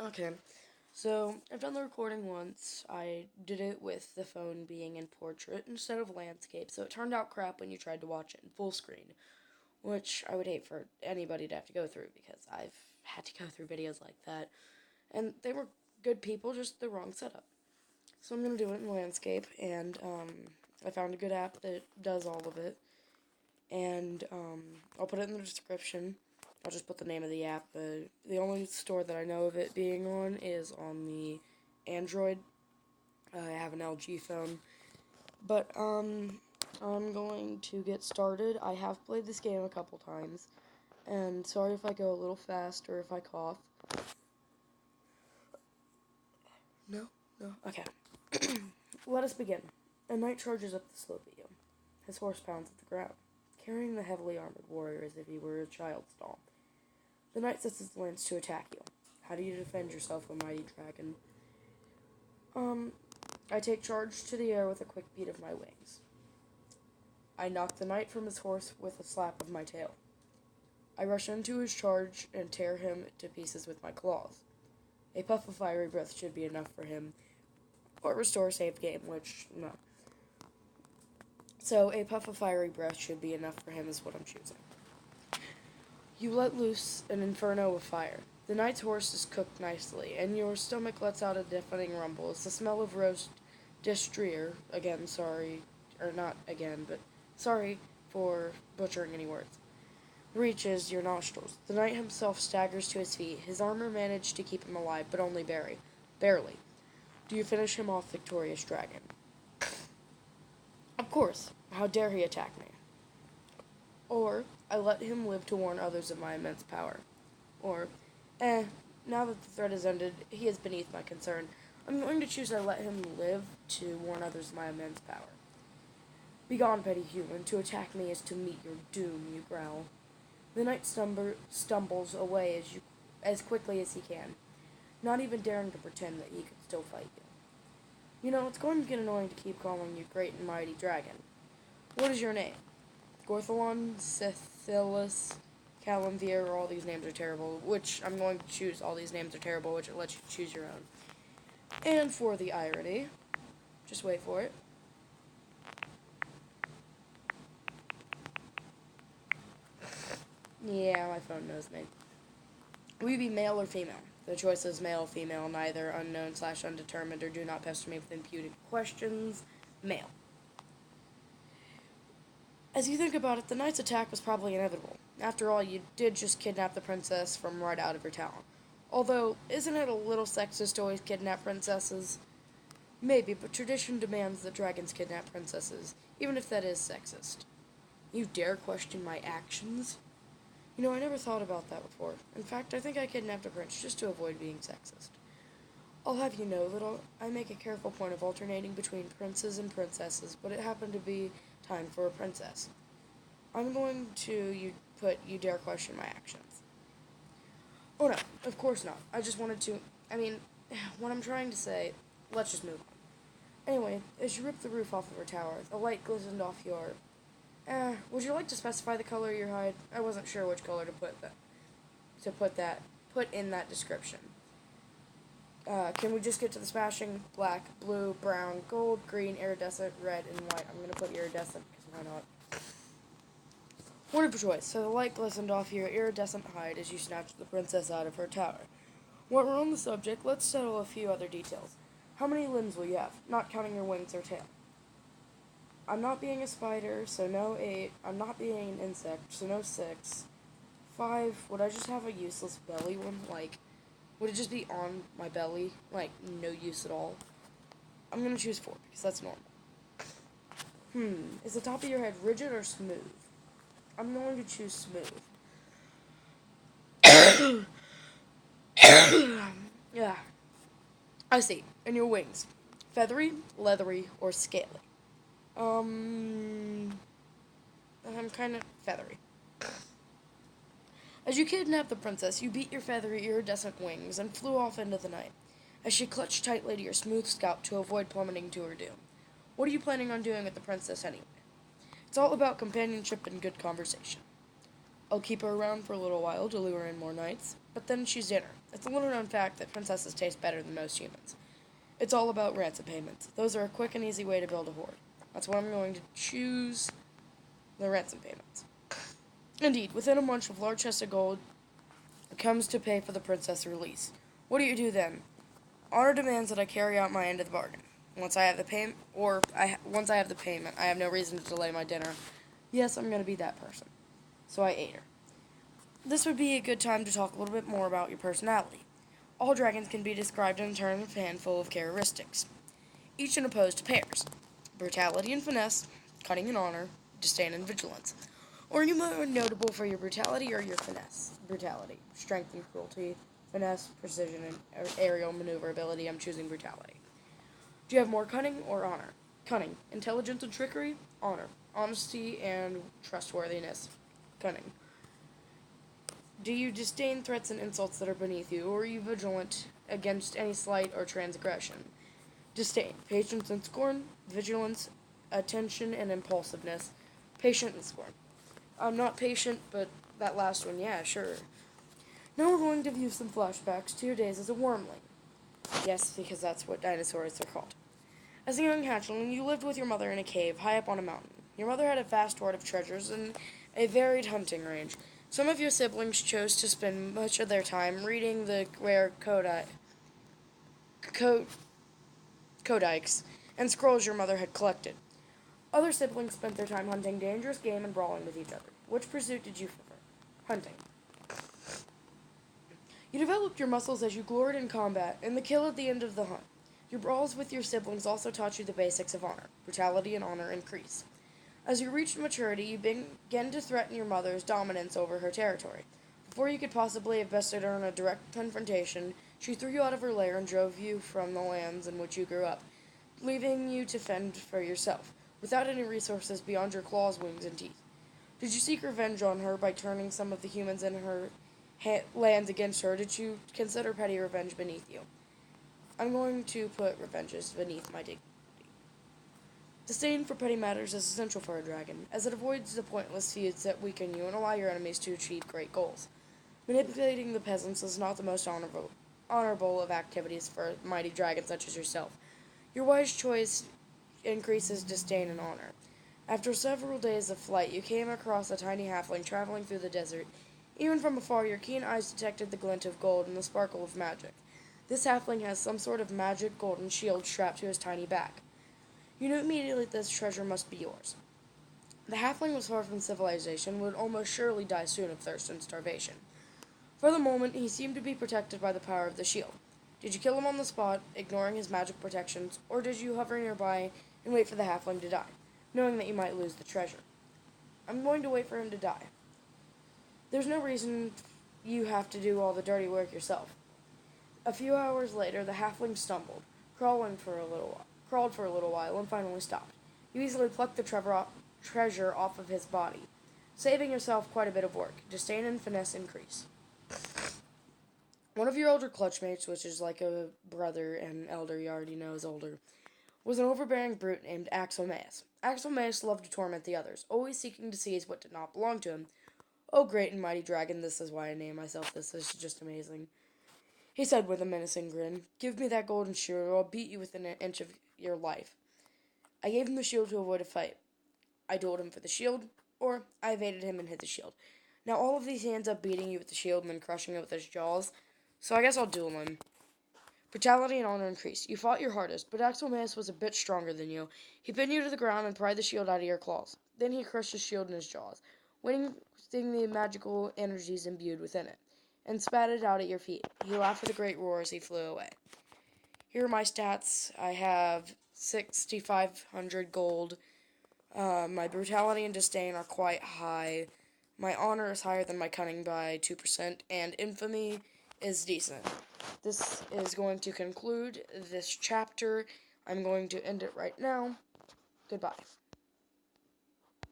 Okay, so I've done the recording once. I did it with the phone being in portrait instead of landscape, so it turned out crap when you tried to watch it in full screen, which I would hate for anybody to have to go through because I've had to go through videos like that. And they were good people, just the wrong setup. So I'm gonna do it in landscape, and I found a good app that does all of it, and I'll put it in the description. I'll just put the name of the app. The only store that I know of it being on is on the Android. I have an LG phone, but I'm going to get started. I have played this game a couple times, and sorry if I go a little fast or if I cough. No, no, okay. Let us begin. A knight charges up the slope at you. His horse pounds at the ground, carrying the heavily armored warrior as if he were a child's doll. The knight sets his lance to attack you. How do you defend yourself, O mighty dragon? Um, I take charge to the air with a quick beat of my wings. I knock the knight from his horse with a slap of my tail. I rush into his charge and tear him to pieces with my claws. A puff of fiery breath should be enough for him, or restore saved game, which, no. So, a puff of fiery breath should be enough for him, is what I'm choosing. You let loose an inferno of fire. The knight's horse is cooked nicely, and your stomach lets out a deafening rumble as the smell of roast destrier, again, sorry, or not again, but sorry for butchering any words, reaches your nostrils. The knight himself staggers to his feet. His armor managed to keep him alive, but only barely. Do you finish him off, victorious dragon? Of course. How dare he attack me? Or, I let him live to warn others of my immense power. Or, now that the threat is ended, he is beneath my concern. I'm going to choose I let him live to warn others of my immense power. Begone, petty human. To attack me is to meet your doom, you growl. The knight stumbles away as quickly as he can, not even daring to pretend that he could still fight you. You know, it's going to get annoying to keep calling you great and mighty dragon. What is your name? Gorthalon, Cethilus, Calamvir, all these names are terrible, which I'm going to choose all these names are terrible, which it lets you choose your own. And for the irony, just wait for it. Yeah, my phone knows me. Will you be male or female? The choice is male, female, neither, unknown/undetermined, or do not pester me with imputed questions. Male. As you think about it, the knight's attack was probably inevitable. After all, you did just kidnap the princess from right out of her tower. Although, isn't it a little sexist to always kidnap princesses? Maybe, but tradition demands that dragons kidnap princesses, even if that is sexist. You dare question my actions? You know, I never thought about that before. In fact, I think I kidnapped a prince just to avoid being sexist. I'll have you know that I make a careful point of alternating between princes and princesses, but it happened to be time for a princess. I'm going to you dare question my actions. Oh no, of course not. I just wanted to. I mean, what I'm trying to say. Let's just move on. Anyway, as you ripped the roof off of her tower, the light glistened off your. Would you like to specify the color of your hide? I wasn't sure which color to put in that description. Can we just get to the smashing? Black, blue, brown, gold, green, iridescent, red, and white. I'm gonna put iridescent because why not? Wonderful choice. So the light glistened off your iridescent hide as you snatched the princess out of her tower. While we're on the subject, let's settle a few other details. How many limbs will you have, not counting your wings or tail? I'm not being a spider, so no 8. I'm not being an insect, so no 6. 5, would I just have a useless belly one? Like, would it just be on my belly? Like, no use at all? I'm gonna choose 4, because that's normal. Is the top of your head rigid or smooth? I'm going to choose smooth. Yeah, I see. And your wings? Feathery, leathery, or scaly? Um, I'm kind of feathery. As you kidnapped the princess, you beat your feathery, iridescent wings and flew off into the night, as she clutched tightly to your smooth scalp to avoid plummeting to her doom. What are you planning on doing with the princess anyway? It's all about companionship and good conversation. I'll keep her around for a little while to lure in more knights. but then she's dinner. It's a little known fact that princesses taste better than most humans. It's all about ransom payments. Those are a quick and easy way to build a hoard. That's why I'm going to choose the ransom payments. Indeed, within a month of large chest of gold comes to pay for the princess' release. What do you do then? Honor demands that I carry out my end of the bargain. Once I have the payment, I have no reason to delay my dinner. Yes, I'm going to be that person. So I ate her. This would be a good time to talk a little bit more about your personality. All dragons can be described in terms of a handful of characteristics, each in opposed to pairs: brutality and finesse, cunning and honor, disdain and vigilance. Or are you more notable for your brutality or your finesse? Brutality, strength and cruelty, finesse, precision, and aerial maneuverability. I'm choosing brutality. Do you have more cunning or honor? Cunning, intelligence and trickery, honor, honesty and trustworthiness, cunning. Do you disdain threats and insults that are beneath you, or are you vigilant against any slight or transgression? Disdain, patience and scorn, vigilance, attention and impulsiveness, patient and scorn. I'm not patient, but that last one, yeah, sure. Now we're going to view some flashbacks to your days as a wormling. Yes, because that's what dinosaurs are called. As a young hatchling, you lived with your mother in a cave high up on a mountain. Your mother had a vast hoard of treasures and a varied hunting range. Some of your siblings chose to spend much of their time reading the rare codices and scrolls your mother had collected. Other siblings spent their time hunting dangerous game and brawling with each other. Which pursuit did you prefer? Hunting. You developed your muscles as you gloried in combat and the kill at the end of the hunt. Your brawls with your siblings also taught you the basics of honor. Brutality and honor increase. As you reached maturity, you began to threaten your mother's dominance over her territory. Before you could possibly have bested her in a direct confrontation, she threw you out of her lair and drove you from the lands in which you grew up, leaving you to fend for yourself, without any resources beyond your claws, wings, and teeth. Did you seek revenge on her by turning some of the humans in her lands against her? Did you consider petty revenge beneath you? I'm going to put revenges beneath my dignity. Disdain for petty matters is essential for a dragon, as it avoids the pointless feuds that weaken you and allow your enemies to achieve great goals. Manipulating the peasants is not the most honorable of activities for a mighty dragon such as yourself. Your wise choice increases disdain and honor. After several days of flight, you came across a tiny halfling traveling through the desert. Even from afar, your keen eyes detected the glint of gold and the sparkle of magic. This halfling has some sort of magic golden shield strapped to his tiny back. You knew immediately that this treasure must be yours. The halfling was far from civilization, would almost surely die soon of thirst and starvation. For the moment, he seemed to be protected by the power of the shield. Did you kill him on the spot, ignoring his magic protections, or did you hover nearby and wait for the halfling to die, knowing that you might lose the treasure? I'm going to wait for him to die. There's no reason you have to do all the dirty work yourself. A few hours later, the halfling stumbled, crawled for a little while, and finally stopped. You easily plucked the treasure off of his body, saving yourself quite a bit of work. Disdain and finesse increase. One of your older clutchmates, which is like a brother and elder you already know is older, was an overbearing brute named Axelmaeus. Axelmaeus loved to torment the others, always seeking to seize what did not belong to him. Oh, great and mighty dragon, this is why I name myself this. This is just amazing. He said with a menacing grin, "Give me that golden shield, or I'll beat you within an inch of your life." I gave him the shield to avoid a fight. I dueled him for the shield, or I evaded him and hid the shield. Now all of these he ends up beating you with the shield and then crushing it with his jaws, so I guess I'll duel him. Brutality and honor increased. You fought your hardest, but Axelmaeus was a bit stronger than you. He pinned you to the ground and pried the shield out of your claws. Then he crushed the shield in his jaws, wasting the magical energies imbued within it, and spat it out at your feet. He laughed with a great roar as he flew away. Here are my stats. I have 6,500 gold. My brutality and disdain are quite high. My honor is higher than my cunning by 2%, and infamy is decent. This is going to conclude this chapter. I'm going to end it right now. Goodbye.